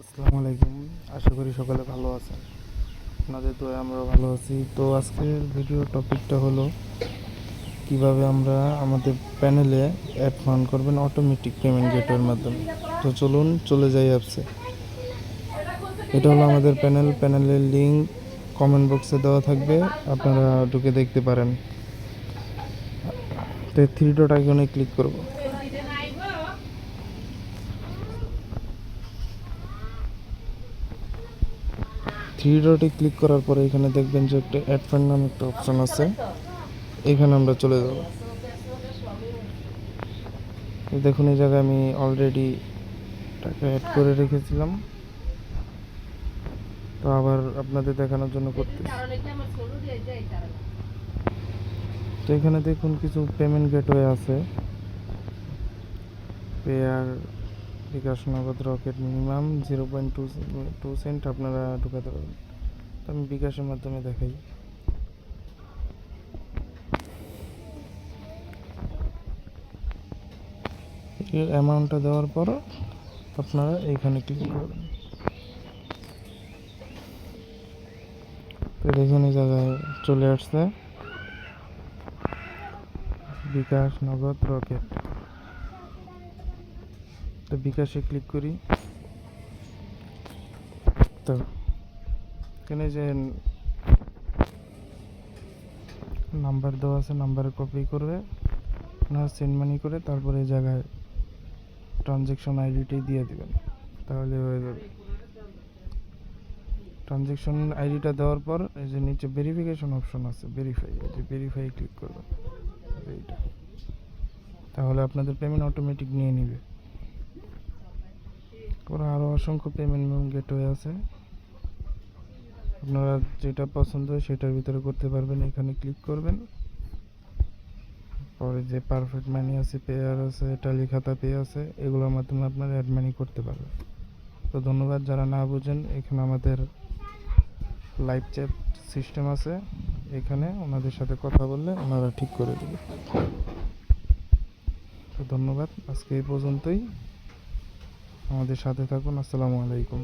আসসালামু আলাইকুম। আশা করি সকলে ভালো আছেন। আপনাদের দোয়ায় আমরাও ভালো আছি। তো আজকের ভিডিও টপিকটা হলো কিভাবে আমরা আমাদের প্যানেলে অ্যাড ফান্ড করবেন অটোমেটিক পেমেন্ট গেটওয়ের মাধ্যমে। তো চলুন চলে যাই অ্যাপসে। এটা হলো আমাদের প্যানেলের লিঙ্ক কমেন্ট বক্সে দেওয়া থাকবে, আপনারা ঢুকে দেখতে পারেন। তো থ্রি ডট আইকনে ক্লিক করব। থ্রি ডটে ক্লিক করার পরে এখানে দেখবেন যে একটা অ্যাড ফান্ড নামে একটা অপশন আছে, এখানে আমরা চলে যাব। দেখুন এই জায়গায় আমি অলরেডি টাকা অ্যাড করে রেখেছিলাম, তো আবার আপনাদের দেখানোর জন্য করতে। তো এখানে দেখুন কিছু পেমেন্ট গেটওয়ে আছে, পেয়ার, বিকাশ, নগদ, রকেট, মিনিমাম 0.2 সেন্ট আপনারা ঢুকাতে পারবেন। তো আমি বিকাশের মাধ্যমে দেখাই। এর অ্যামাউন্টটা দেওয়ার পর আপনারা এইখানে ক্লিক করবেন। তো দেখুন এই জায়গায় চলে আসছে বিকাশ, নগদ, রকেট। তো বিকাশে ক্লিক করি। তো এখানে যে নাম্বার দেওয়া আছে, নাম্বারে কপি করবে না, সেন্ড মানি করে তারপরে এই জায়গায় ট্রানজ্যাকশন আইডিটি দিয়ে দেবেন, তাহলে হয়ে যাবে। ট্রানজ্যাকশন আইডিটা দেওয়ার পর এই যে নিচে ভেরিফিকেশন অপশন আছে, ভেরিফাই, এই যে ভেরিফাই ক্লিক করবেন এইটা, তাহলে আপনাদের পেমেন্ট অটোমেটিক নিয়ে নেবে। তারপর আরও অসংখ্য পেমেন্ট গেটওয়ে আছে, আপনারা যেটা পছন্দ হয় সেটার ভিতরে করতে পারবেন। এখানে ক্লিক করবেন, পরে যে পারফেক্ট মানি আছে, পেয়ার আছে, টালি খাতা পে আছে, এগুলোর মাধ্যমে আপনারা অ্যাড মানি করতে পারবেন। তো ধন্যবাদ। যারা না বুঝেন, এখানে আমাদের লাইভ চ্যাট সিস্টেম আছে, এখানে ওনাদের সাথে কথা বললে ওনারা ঠিক করে দেবে। তো ধন্যবাদ, আজকে এই পর্যন্তই। আমাদের সাথে থাকুন। আসসালামু আলাইকুম।